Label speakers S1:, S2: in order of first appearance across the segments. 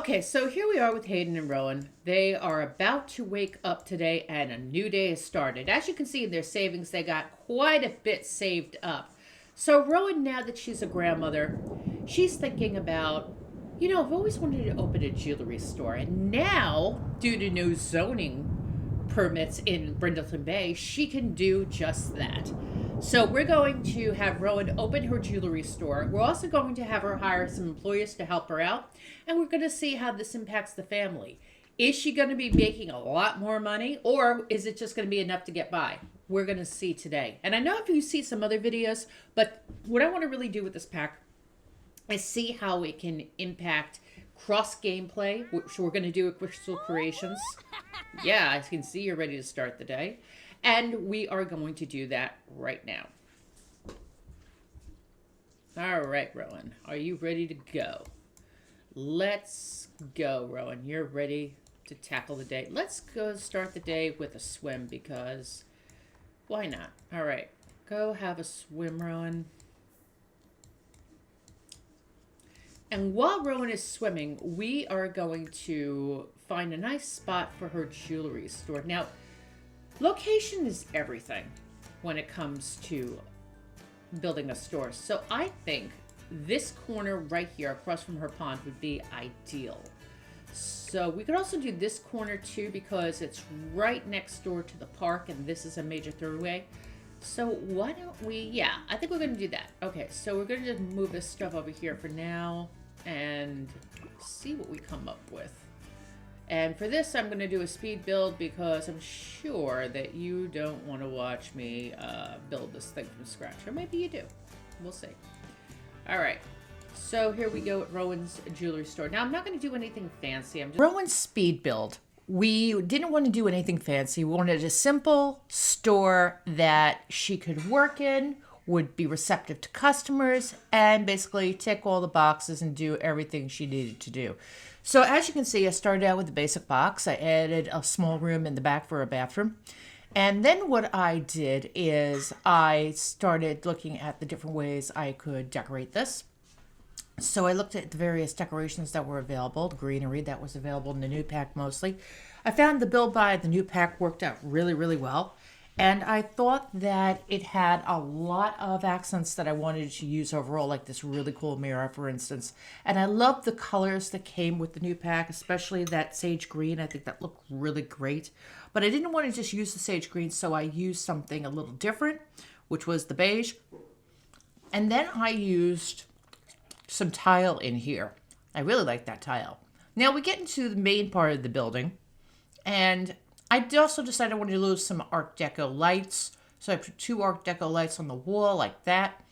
S1: Okay, so here we are with Hayden and Rowan. They are about to wake up today and a new day has started. As you can see in their savings, they got quite a bit saved up. So Rowan, now that she's a grandmother, she's thinking about, I've always wanted to open a jewelry store. And now, due to new zoning permits in Brindleton Bay, she can do just that. So we're going to have Rowan open her jewelry store. We're also going to have her hire some employees to help her out, and we're going to see how this impacts the family. Is she going to be making a lot more money, or is it just going to be enough to get by? We're going to see today. And I know if you see some other videos, but what I want to really do with this pack is see how it can impact cross gameplay, which we're going to do with Crystal Creations. Yeah, I can see you're ready to start the day. And we are going to do that right now. All right, Rowan, are you ready to go? Let's go, Rowan. You're ready to tackle the day. Let's go start the day with a swim because why not? All right, go have a swim, Rowan. And while Rowan is swimming, we are going to find a nice spot for her jewelry store. Now, location is everything when it comes to building a store. So I think this corner right here across from her pond would be ideal. So we could also do this corner too because it's right next door to the park and this is a major thoroughway. So why don't we, yeah, I think we're going to do that. Okay, so we're going to just move this stuff over here for now and see what we come up with. And for this, I'm going to do a speed build because I'm sure that you don't want to watch me build this thing from scratch. Or maybe you do. We'll see. All right. So here we go at Rowan's jewelry store. Now, I'm not going to do anything fancy. Rowan's speed build. We didn't want to do anything fancy. We wanted a simple store that she could work in, would be receptive to customers, and basically tick all the boxes and do everything she needed to do. So as you can see, I started out with a basic box. I added a small room in the back for a bathroom. And then what I did is I started looking at the different ways I could decorate this. So I looked at the various decorations that were available, the greenery that was available in the new pack mostly. I found the build by the new pack worked out really, really well. And I thought that it had a lot of accents that I wanted to use overall, like this really cool mirror, for instance. And I love the colors that came with the new pack, especially that sage green. I think that looked really great. But I didn't want to just use the sage green, so I used something a little different, which was the beige. And then I used some tile in here. I really like that tile. Now we get into the main part of the building, and I also decided I wanted to use some Art Deco lights. So I put 2 Art Deco lights on the wall like that.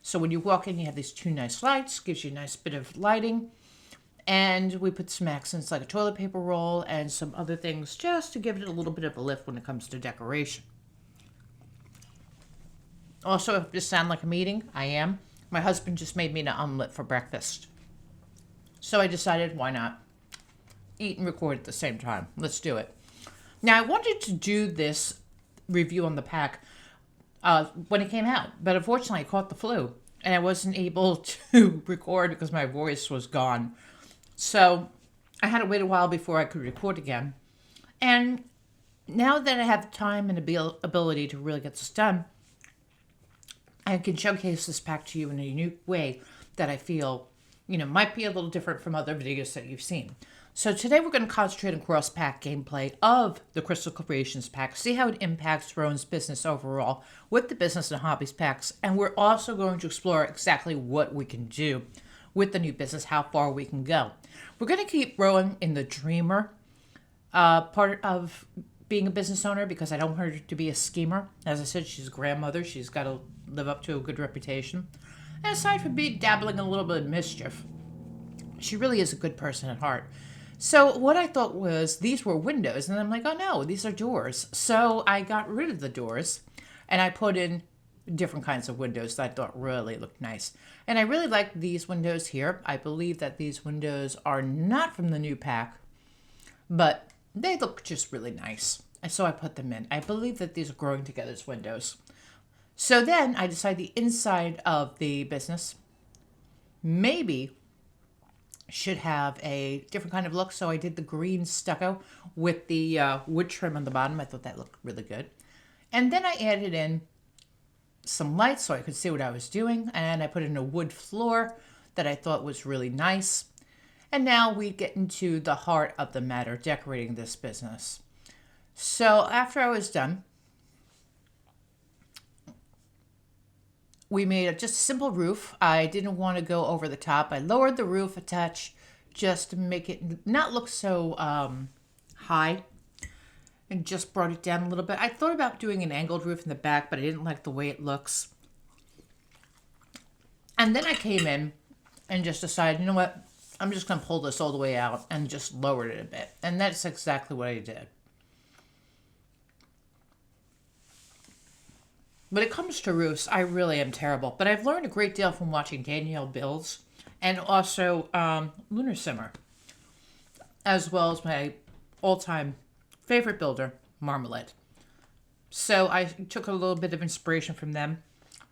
S1: So when you walk in, you have these 2 nice lights, gives you a nice bit of lighting. And we put some accents like a toilet paper roll and some other things just to give it a little bit of a lift when it comes to decoration. Also, if this sounds like a meeting, I am. My husband just made me an omelet for breakfast. So I decided, why not? Eat and record at the same time. Let's do it. Now, I wanted to do this review on the pack when it came out, but unfortunately I caught the flu and I wasn't able to record because my voice was gone. So I had to wait a while before I could record again. And now that I have the time and ability to really get this done, I can showcase this pack to you in a unique way that I feel, might be a little different from other videos that you've seen. So today we're going to concentrate on cross-pack gameplay of the Crystal Creations pack, see how it impacts Rowan's business overall with the business and hobbies packs, and we're also going to explore exactly what we can do with the new business, how far we can go. We're going to keep Rowan in the dreamer part of being a business owner because I don't want her to be a schemer. As I said, she's a grandmother. She's got to live up to a good reputation. And aside from dabbling in a little bit of mischief, she really is a good person at heart. So what I thought was these were windows, and I'm like, oh no, these are doors. So I got rid of the doors, and I put in different kinds of windows that I thought really looked nice. And I really like these windows here. I believe that these windows are not from the new pack, but they look just really nice. And so I put them in. I believe that these are growing together as windows. So then I decided the inside of the business, maybe
S2: should have a different kind of look. So I did the green stucco with the wood trim on the bottom. I thought that looked really good. And then I added in some lights so I could see what I was doing. And I put in a wood floor that I thought was really nice. And now we get into the heart of the matter, decorating this business. So after I was done, we made just a simple roof. I didn't want to go over the top. I lowered the roof a touch just to make it not look so high, and just brought it down a little bit. I thought about doing an angled roof in the back, but I didn't like the way it looks. And then I came in and just decided, you know what? I'm just going to pull this all the way out and just lowered it a bit. And that's exactly what I did. When it comes to roofs, I really am terrible. But I've learned a great deal from watching Danielle builds and also Lunar Simmer, as well as my all-time favorite builder, Marmalade. So I took a little bit of inspiration from them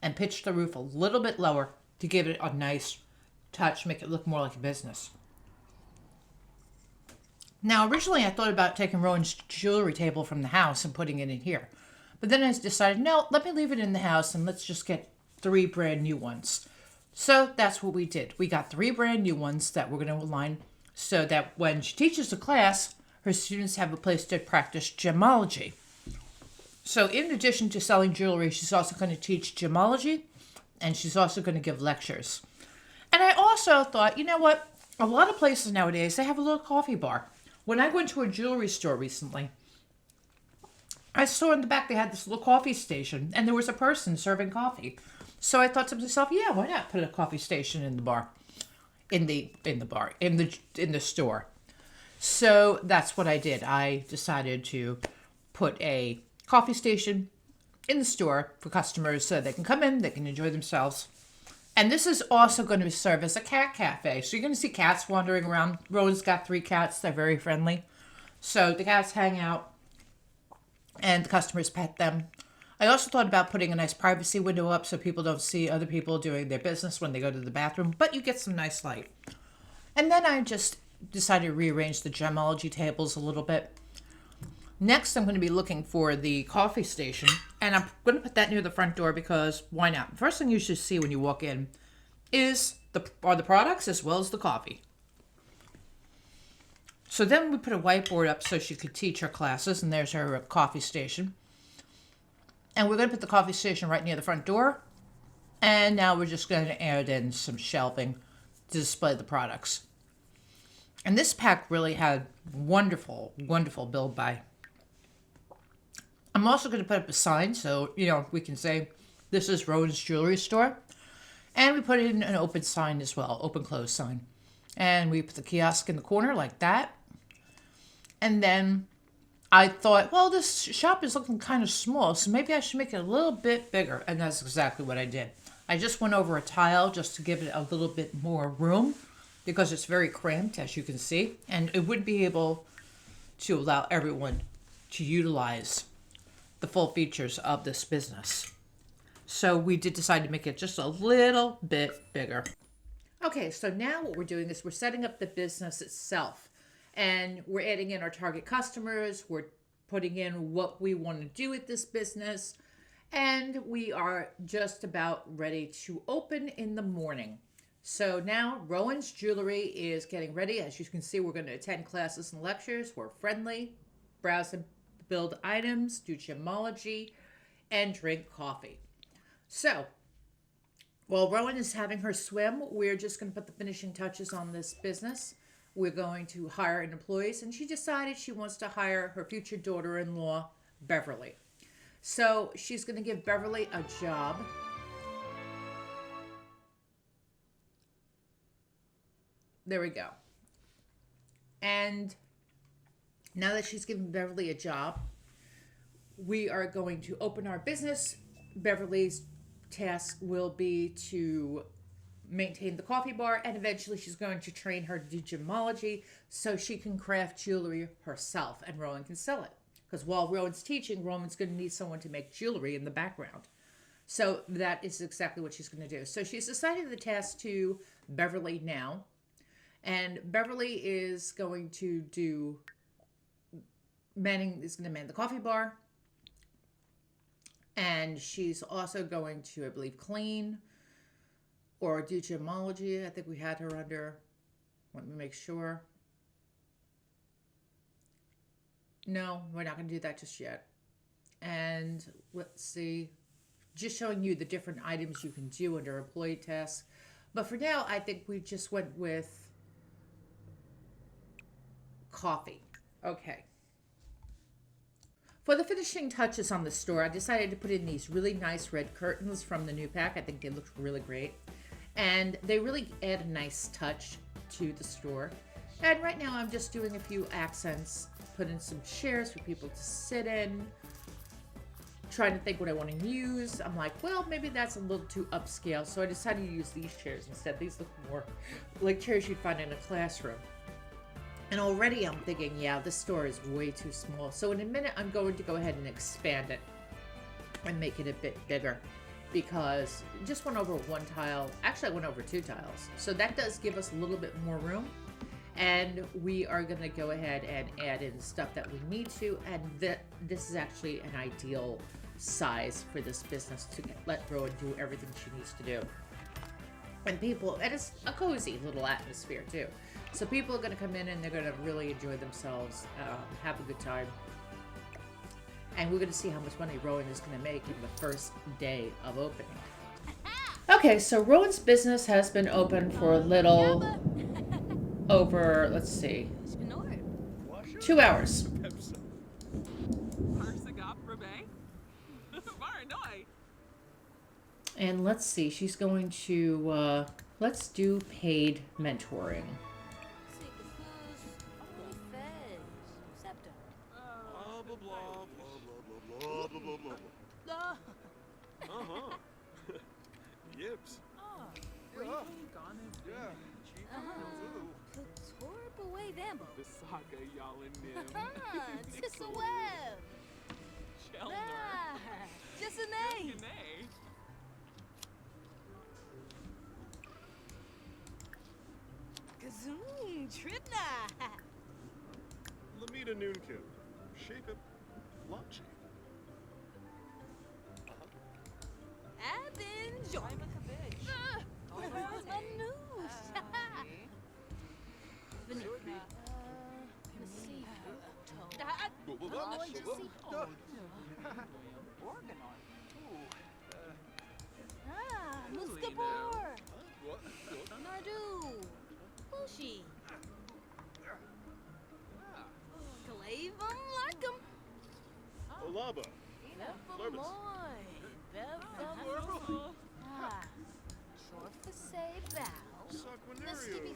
S2: and pitched the roof a little bit lower to give it a nice touch, make it look more like a business. Now, originally I thought about taking Rowan's jewelry table from the house and putting it in here. But then I decided, no, let me leave it in the house and let's just get 3 brand new ones. So that's what we did. We got 3 brand new ones that we're going to align so that when she teaches the class, her students have a place to practice gemology. So in addition to selling jewelry, she's also going to teach gemology, and she's also going to give lectures. And I also thought, you know what? A lot of places nowadays, they have a little coffee bar. When I went to a jewelry store recently, I saw in the back they had this little coffee station, and there was a person serving coffee. So I thought to myself, yeah, why not put a coffee station in the bar, in the store. So that's what I did. I decided to put a coffee station in the store for customers so they can come in, they can enjoy themselves. And this is also going to serve as a cat cafe. So you're going to see cats wandering around. Rowan's got 3 cats. They're very friendly. So the cats hang out and the customers pet them. I also thought about putting a nice privacy window up so people don't see other people doing their business when they go to the bathroom, but you get some nice light. And then I just decided to rearrange the gemology tables a little bit. Next, I'm going to be looking for the coffee station, and I'm going to put that near the front door because why not? First thing you should see when you walk in are the products as well as the coffee. So then we put a whiteboard up so she could teach her classes, and there's her coffee station. And we're going to put the coffee station right near the front door. And now we're just going to add in some shelving to display the products. And this pack really had wonderful, wonderful build by. I'm also going to put up a sign so, we can say this is Rowan's Jewelry Store. And we put in an open sign as well, open close sign. And we put the kiosk in the corner like that. And then I thought, well, this shop is looking kind of small, so maybe I should make it a little bit bigger. And that's exactly what I did. I just went over a tile just to give it a little bit more room because it's very cramped, as you can see. And it would be able to allow everyone to utilize the full features of this business. So we did decide to make it just a little bit bigger. Okay, so now what we're doing is we're setting up the business itself. And we're adding in our target customers. We're putting in what we want to do with this business. And we are just about ready to open in the morning. So now Rowan's Jewelry is getting ready. As you can see, we're going to attend classes and lectures. We're friendly, browse and build items, do gemology, and drink coffee. So while Rowan is having her swim, we're just going to put the finishing touches on this business. We're going to hire an employee, and she decided she wants to hire her future daughter-in-law, Beverly. So she's going to give Beverly a job. There we go. And now that she's given Beverly a job, we are going to open our business. Beverly's task will be to maintain the coffee bar, and eventually she's going to train her to do gemology so she can craft jewelry herself and Rowan can sell it. Because while Rowan's teaching, Rowan's going to need someone to make jewelry in the background. So that is exactly what she's going to do. So she's assigned the task to Beverly now. And Beverly is going to do is going to man the coffee bar. And she's also going to, I believe, clean or do gemology. I think we had her under. Let me make sure. No, we're not going to do that just yet. And let's see. Just showing you the different items you can do under employee tasks. But for now, I think we just went with coffee. Okay. For the finishing touches on the store, I decided to put in these really nice red curtains from the new pack. I think they look really great. And they really add a nice touch to the store. And right now I'm just doing a few accents, put in some chairs for people to sit in, trying to think what I want to use. I'm like, well, maybe that's a little too upscale. So I decided to use these chairs instead. These look more like chairs you'd find in a classroom. And already I'm thinking, yeah, this store is way too small. So in a minute, I'm going to go ahead and expand it and make it a bit bigger because it just went over one tile. Actually, I went over 2 tiles. So that does give us a little bit more room. And we are going to go ahead and add in stuff that we need to. And this is actually an ideal size for this business to let Rowan do everything she needs to do. And it's a cozy little atmosphere too. So people are going to come in and they're going to really enjoy themselves, have a good time. And we're going to see how much money Rowan is going to make in the first day of opening. Okay, so Rowan's business has been open for a little over, let's see, 2 hours. And let's see, she's going to, let's do paid mentoring.
S3: Yips. The saga y'all in them.
S4: Just a web. Just an A. Kazoom, Tripna.
S3: Lamita Noonkin. Shape it. Launchy.
S4: Abin, join the cabbage. Manouche. Vanilla. Muscabor. Nardu. Bushi. Clavum Larkum.
S3: Olaba.
S4: Bevamoy. Bevamoy. Chorfasay Bow.
S3: Saquinario.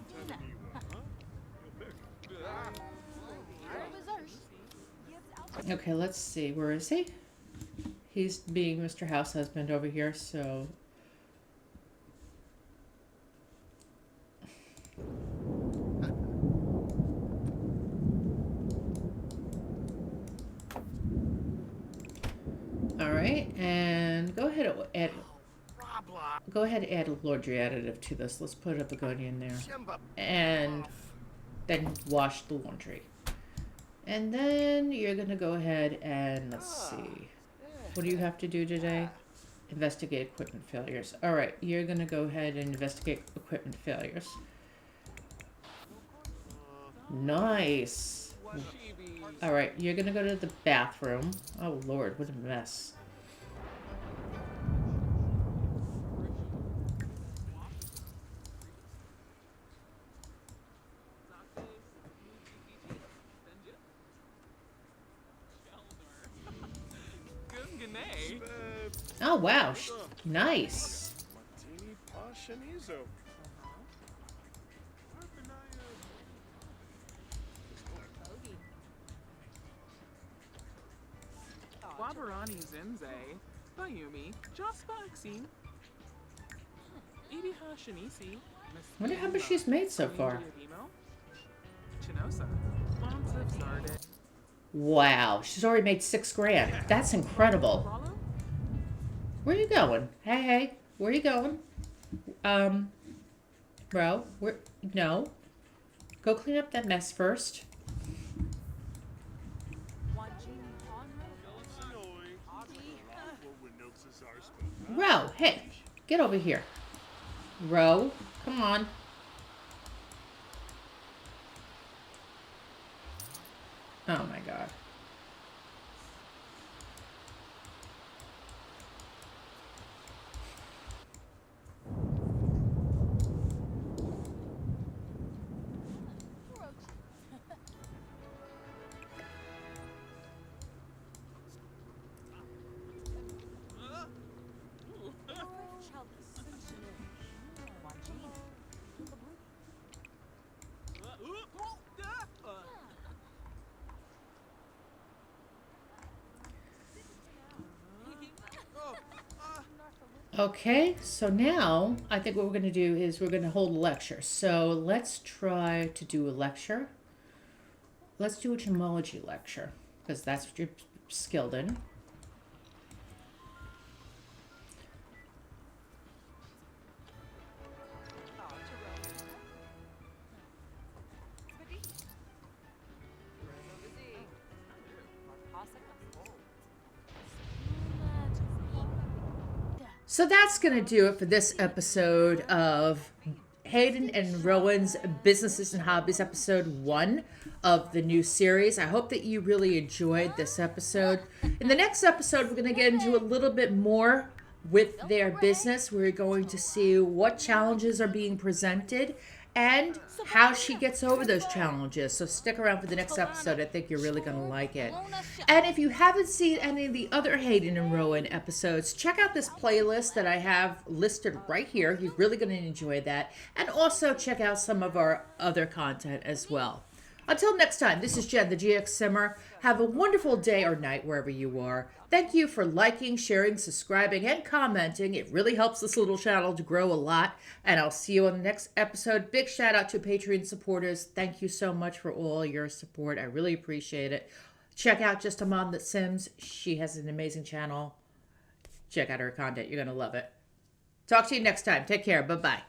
S1: Okay, let's see. Where is he? He's being Mr. House Husband over here, so... Alright, and go ahead and add... Go ahead and add a laundry additive to this. Let's put a begonia in there. And then wash the laundry. And then you're going to go ahead and, let's see. What do you have to do today? Investigate equipment failures. Alright, you're going to go ahead and investigate equipment failures. Nice. Alright, you're going to go to the bathroom. Oh lord, what a mess. Oh wow, nice.
S5: Wabarani Zenze, Bayumi, Jospaxi, Ibiha Shanisi,
S1: Wonder how much she's made so far.
S5: Chinosa,
S1: Wow, she's already made $6 grand. That's incredible. Where are you going? Hey, where are you going? Bro, no. Go clean up that mess first. Ro, hey, get over here. Ro, come on. Oh my god. Okay, so now I think what we're going to do is we're going to hold a lecture. So let's try to do a lecture. Let's do a gemology lecture because that's what you're skilled in. So that's going to do it for this episode of Hayden and Rowan's Businesses and Hobbies, episode 1 of the new series. I hope that you really enjoyed this episode. In the next episode, we're going to get into a little bit more with their business. We're going to see what challenges are being presented and how she gets over those challenges. So stick around for the next episode. I think you're really going to like it. And if you haven't seen any of the other Hayden and Rowan episodes, check out this playlist that I have listed right here. You're really going to enjoy that. And also check out some of our other content as well. Until next time, this is Jen, the GXSimmer. Have a wonderful day or night wherever you are. Thank you for liking, sharing, subscribing, and commenting. It really helps this little channel to grow a lot. And I'll see you on the next episode. Big shout out to Patreon supporters. Thank you so much for all your support. I really appreciate it. Check out Just a Mom That Sims. She has an amazing channel. Check out her content. You're going to love it. Talk to you next time. Take care. Bye-bye.